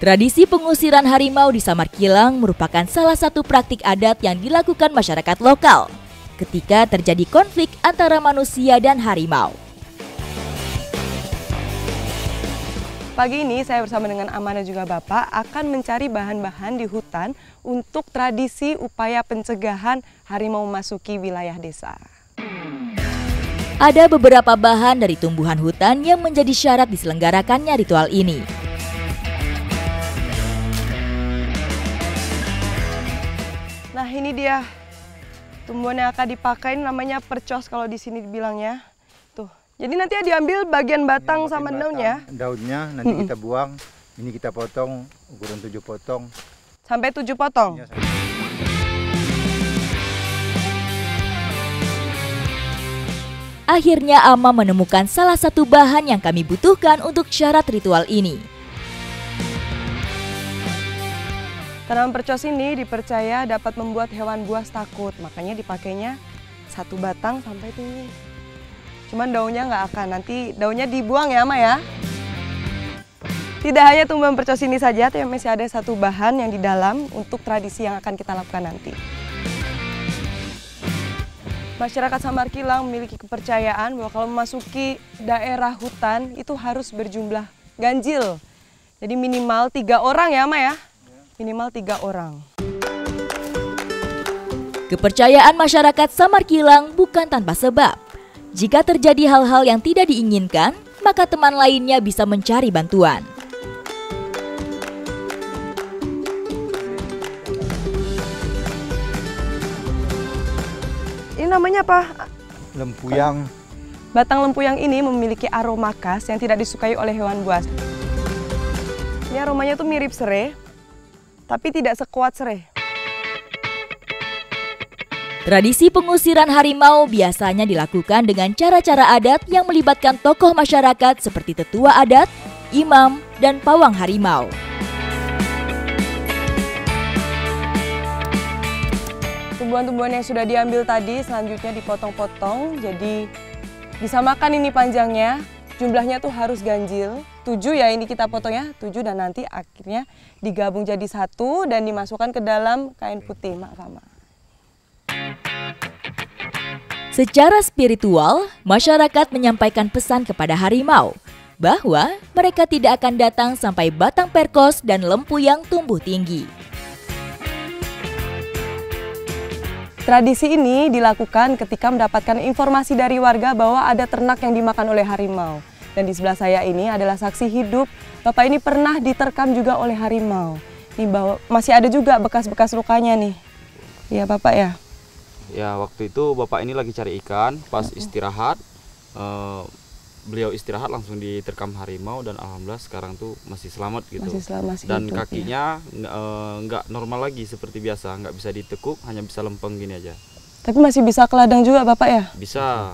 Tradisi pengusiran harimau di Samarkilang merupakan salah satu praktik adat yang dilakukan masyarakat lokal ketika terjadi konflik antara manusia dan harimau. Pagi ini saya bersama dengan Ama dan juga Bapak akan mencari bahan-bahan di hutan untuk tradisi upaya pencegahan harimau memasuki wilayah desa. Ada beberapa bahan dari tumbuhan hutan yang menjadi syarat diselenggarakannya ritual ini. Nah, ini dia tumbuhan yang akan dipakai, namanya percos kalau di sini dibilangnya. Tuh. Jadi nanti diambil bagian batang sama daunnya. Daunnya nanti kita buang. Ini kita potong ukuran 7 potong. Sampai 7 potong. Ya, Akhirnya Ama menemukan salah satu bahan yang kami butuhkan untuk syarat ritual ini. Tanaman percos ini dipercaya dapat membuat hewan buas takut, makanya dipakainya 1 batang sampai tinggi. Cuman daunnya nggak akan, nanti daunnya dibuang ya, Ma ya. Tidak hanya tumbuhan percos ini saja, tapi masih ada 1 bahan yang di dalam untuk tradisi yang akan kita lakukan nanti. Masyarakat Samarkilang memiliki kepercayaan bahwa kalau memasuki daerah hutan itu harus berjumlah ganjil. Jadi minimal 3 orang ya, Ma ya. Minimal 3 orang. Kepercayaan masyarakat Samarkilang bukan tanpa sebab. Jika terjadi hal-hal yang tidak diinginkan, maka teman lainnya bisa mencari bantuan. Ini namanya apa? lempuyang. Batang lempuyang ini memiliki aroma khas yang tidak disukai oleh hewan buas. Ini aromanya tuh mirip serai, tapi tidak sekuat serai. Tradisi pengusiran harimau biasanya dilakukan dengan cara-cara adat yang melibatkan tokoh masyarakat seperti tetua adat, imam, dan pawang harimau. Tumbuhan-tumbuhan yang sudah diambil tadi selanjutnya dipotong-potong, jadi disamakan ini panjangnya. Jumlahnya tuh harus ganjil, 7 ya ini kita potongnya, 7 dan nanti akhirnya digabung jadi 1 dan dimasukkan ke dalam kain putih, Mak sama. Secara spiritual, masyarakat menyampaikan pesan kepada harimau bahwa mereka tidak akan datang sampai batang perkos dan lempuyang tumbuh tinggi. Tradisi ini dilakukan ketika mendapatkan informasi dari warga bahwa ada ternak yang dimakan oleh harimau. Dan di sebelah saya ini adalah saksi hidup, Bapak ini pernah diterkam juga oleh harimau. Nih, masih ada juga bekas-bekas lukanya nih. Iya Bapak ya? Ya, waktu itu Bapak ini lagi cari ikan, pas istirahat, beliau istirahat langsung diterkam harimau dan alhamdulillah sekarang tuh masih selamat gitu. Masih dan hidup, kakinya nggak normal lagi seperti biasa, nggak bisa ditekuk, hanya bisa lempeng gini aja. Tapi masih bisa ke ladang juga Bapak ya? Bisa.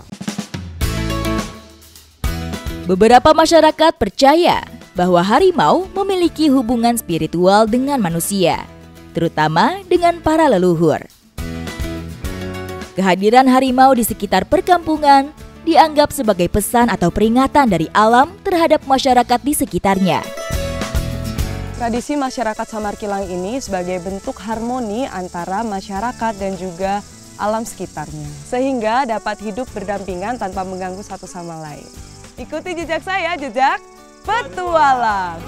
Beberapa masyarakat percaya bahwa harimau memiliki hubungan spiritual dengan manusia, terutama dengan para leluhur. Kehadiran harimau di sekitar perkampungan dianggap sebagai pesan atau peringatan dari alam terhadap masyarakat di sekitarnya. Tradisi masyarakat Samarkilang ini sebagai bentuk harmoni antara masyarakat dan juga alam sekitarnya, sehingga dapat hidup berdampingan tanpa mengganggu satu sama lain. Ikuti jejak saya, jejak petualang.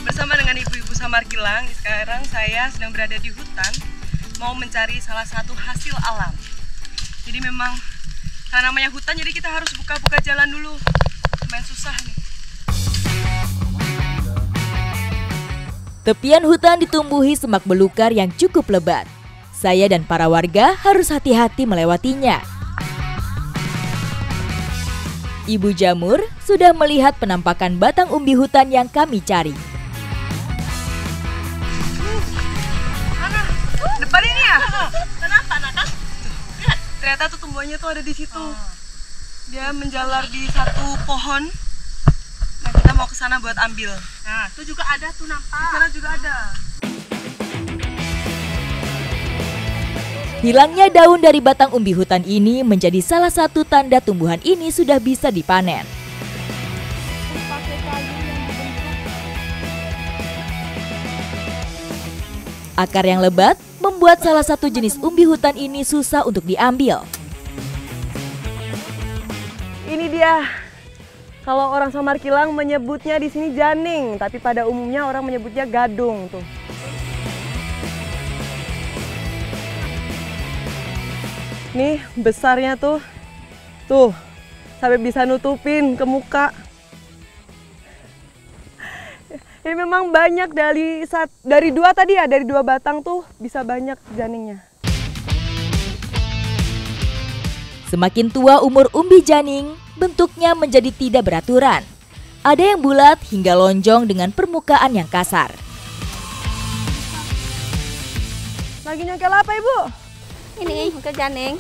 Bersama dengan ibu-ibu Samarkilang, sekarang saya sedang berada di hutan, mau mencari salah satu hasil alam. Jadi memang karena namanya hutan, jadi kita harus buka-buka jalan dulu. Lumayan susah nih. Tepian hutan ditumbuhi semak belukar yang cukup lebat. Saya dan para warga harus hati-hati melewatinya. Ibu Jamur sudah melihat penampakan batang umbi hutan yang kami cari. Depan ini ya? Kenapa, Naka? Lihat, ternyata tuh tumbuhannya tuh ada di situ. Dia menjalar di satu pohon. Nah, kita mau ke sana buat ambil. Nah, itu juga ada tuh nampak. Di sana juga ada. Hilangnya daun dari batang umbi hutan ini menjadi salah satu tanda tumbuhan ini sudah bisa dipanen. Akar yang lebat membuat salah satu jenis umbi hutan ini susah untuk diambil. Ini dia. Kalau orang Samarkilang menyebutnya di sini janing, tapi pada umumnya orang menyebutnya gadung tuh. Nih besarnya tuh sampai bisa nutupin ke muka. Ini memang banyak dari dua tadi ya, dari 2 batang tuh bisa banyak janingnya. Semakin tua umur umbi janing, bentuknya menjadi tidak beraturan. Ada yang bulat hingga lonjong dengan permukaan yang kasar. Lagi nyongkel apa, Ibu? Ini ke janing.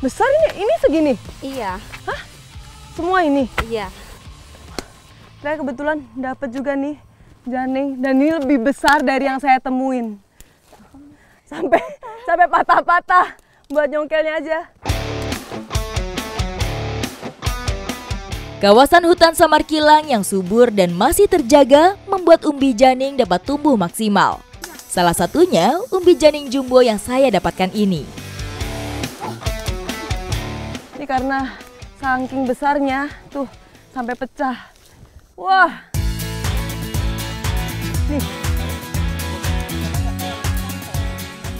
Besar ini segini? Iya. Hah? Semua ini? Iya. Saya kebetulan dapat juga nih janing, dan ini lebih besar dari yang saya temuin. Sampai patah-patah buat nyongkelnya aja. Kawasan hutan Samarkilang yang subur dan masih terjaga membuat umbi janing dapat tumbuh maksimal. Salah satunya umbi janing jumbo yang saya dapatkan ini. Ini karena saking besarnya tuh sampai pecah. Wah. Nih.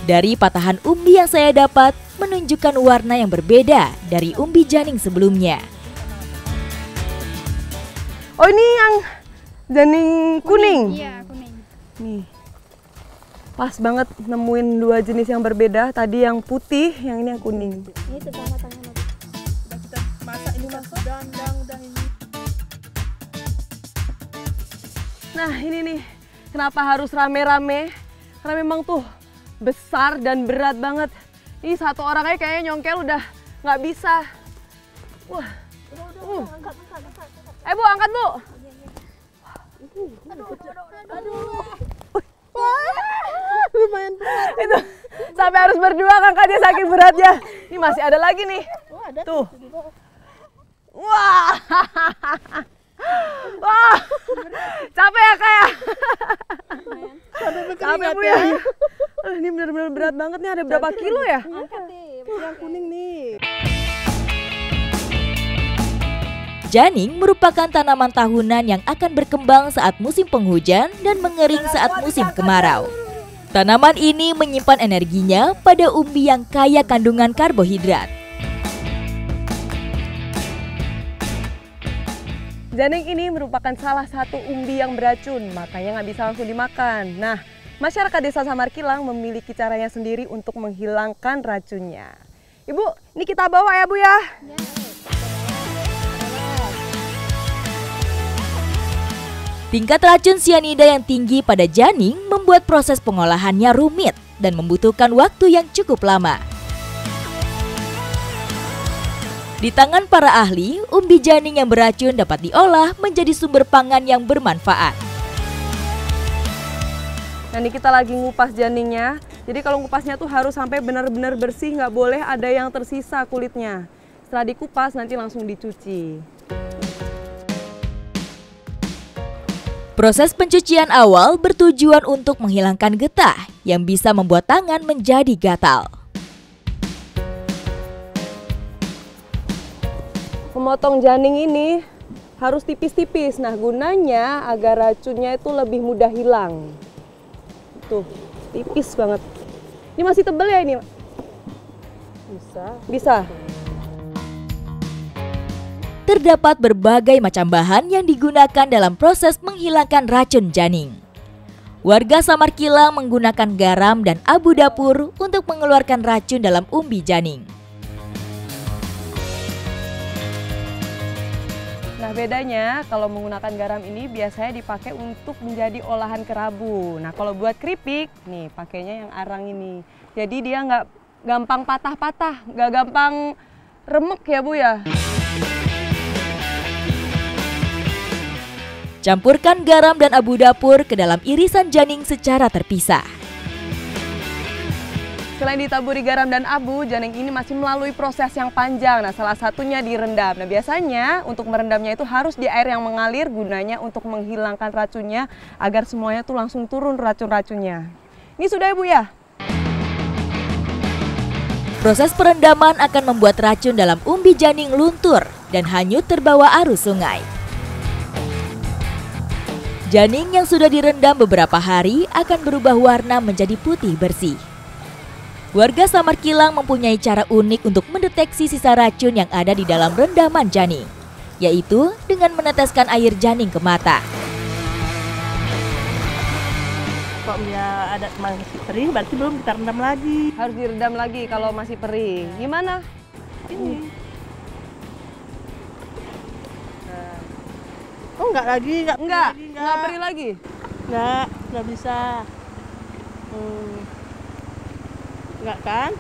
Dari patahan umbi yang saya dapat menunjukkan warna yang berbeda dari umbi janing sebelumnya. Oh, ini yang janing kuning. Iya, kuning. Nih. Pas banget nemuin 2 jenis yang berbeda. Tadi yang putih, yang ini yang kuning. Ini tuh tangan. Udah kita masak ini udah ini. Nah, ini nih. Kenapa harus rame-rame? Karena memang tuh besar dan berat banget. Ini satu orang aja kayaknya nyongkel udah nggak bisa. Wah. Angkat. Bu, angkat, Bu. Aduh. Lumayan berat. Itu sampai harus berdua ngangkatnya saking beratnya. Ini masih ada lagi nih. Tuh. Wah. Wah. Capek ya, Kak ya? Capek, Bu ya. Ini benar-benar berat banget nih. Ada berapa kilo ya? Angkat deh. Yang kuning nih. Janing merupakan tanaman tahunan yang akan berkembang saat musim penghujan dan mengering saat musim kemarau. Tanaman ini menyimpan energinya pada umbi yang kaya kandungan karbohidrat. Janing ini merupakan salah satu umbi yang beracun, makanya nggak bisa langsung dimakan. Nah, masyarakat desa Samarkilang memiliki caranya sendiri untuk menghilangkan racunnya. Ibu, ini kita bawa ya, Bu ya? Tingkat racun sianida yang tinggi pada janing membuat proses pengolahannya rumit dan membutuhkan waktu yang cukup lama. Di tangan para ahli, umbi janing yang beracun dapat diolah menjadi sumber pangan yang bermanfaat. Nah, ini kita lagi ngupas janingnya. Jadi kalau ngupasnya tuh harus sampai benar-benar bersih, nggak boleh ada yang tersisa kulitnya. Setelah dikupas nanti langsung dicuci. Proses pencucian awal bertujuan untuk menghilangkan getah yang bisa membuat tangan menjadi gatal. Memotong janing ini harus tipis-tipis. Nah, gunanya agar racunnya itu lebih mudah hilang. Tuh, tipis banget. Ini masih tebal ya ini? Bisa. Terdapat berbagai macam bahan yang digunakan dalam proses menghilangkan racun janing. Warga Samarkilang menggunakan garam dan abu dapur untuk mengeluarkan racun dalam umbi janing. Nah, bedanya kalau menggunakan garam ini biasanya dipakai untuk menjadi olahan kerabu. Nah, kalau buat keripik, nih pakainya yang arang ini. Jadi dia nggak gampang patah-patah, nggak gampang remek ya, Bu ya. Campurkan garam dan abu dapur ke dalam irisan janing secara terpisah. Selain ditaburi garam dan abu, janing ini masih melalui proses yang panjang. Nah, salah satunya direndam. Nah, biasanya untuk merendamnya itu harus di air yang mengalir, gunanya untuk menghilangkan racunnya agar semuanya tuh langsung turun racun-racunnya. Ini sudah ya, Bu ya? Proses perendaman akan membuat racun dalam umbi janing luntur dan hanyut terbawa arus sungai. Janing yang sudah direndam beberapa hari akan berubah warna menjadi putih bersih. Warga Samarkilang mempunyai cara unik untuk mendeteksi sisa racun yang ada di dalam rendaman janing, yaitu dengan meneteskan air janing ke mata. Kok dia ada masih perih, berarti belum kita rendam lagi. Harus direndam lagi kalau masih perih. Gimana? Ini. Oh, enggak lagi, Enggak perih lagi. Enggak bisa. Enggak kan?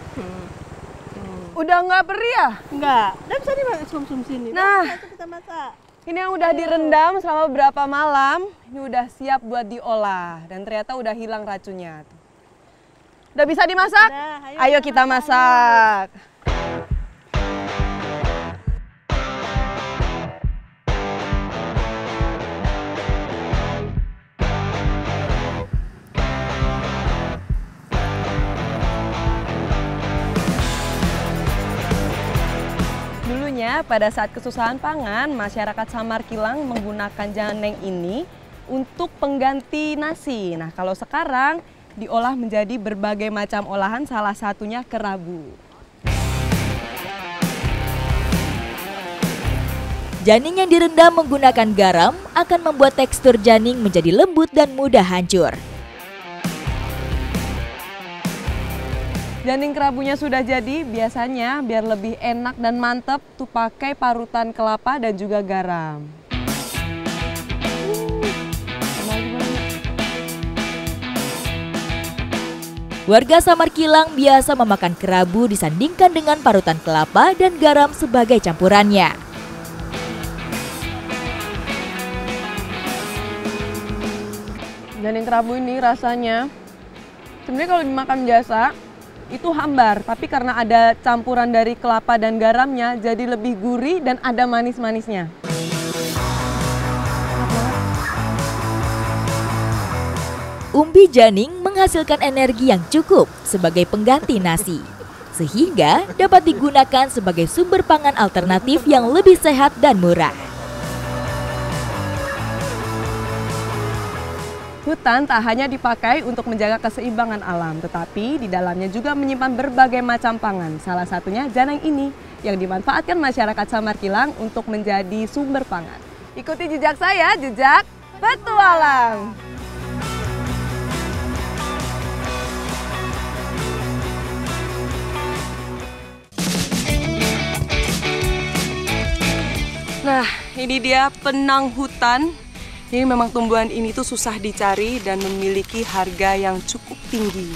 Udah nggak perih ya? Enggak. Udah bisa dimasuk sini. Nah. Langsung kita masak. Ini yang udah direndam selama beberapa malam, ini udah siap buat diolah dan ternyata udah hilang racunnya. Udah bisa dimasak? Udah, ayo kita masak. Dulunya pada saat kesusahan pangan, masyarakat Samarkilang menggunakan janing ini untuk pengganti nasi. Nah, kalau sekarang diolah menjadi berbagai macam olahan, salah satunya kerabu. Janing yang direndam menggunakan garam akan membuat tekstur janing menjadi lembut dan mudah hancur. Janing kerabunya sudah jadi, biasanya biar lebih enak dan mantep tuh pakai parutan kelapa dan juga garam. Warga Samarkilang biasa memakan kerabu disandingkan dengan parutan kelapa dan garam sebagai campurannya. Janing kerabu ini rasanya sebenarnya kalau dimakan biasa itu hambar, tapi karena ada campuran dari kelapa dan garamnya jadi lebih gurih dan ada manis-manisnya. Umbi janing menghasilkan energi yang cukup sebagai pengganti nasi, sehingga dapat digunakan sebagai sumber pangan alternatif yang lebih sehat dan murah. Hutan tak hanya dipakai untuk menjaga keseimbangan alam, tetapi di dalamnya juga menyimpan berbagai macam pangan. Salah satunya janing ini yang dimanfaatkan masyarakat Samarkilang untuk menjadi sumber pangan. Ikuti jejak saya, jejak petualang. Nah, ini dia penang hutan. Ini memang tumbuhan ini tuh susah dicari dan memiliki harga yang cukup tinggi.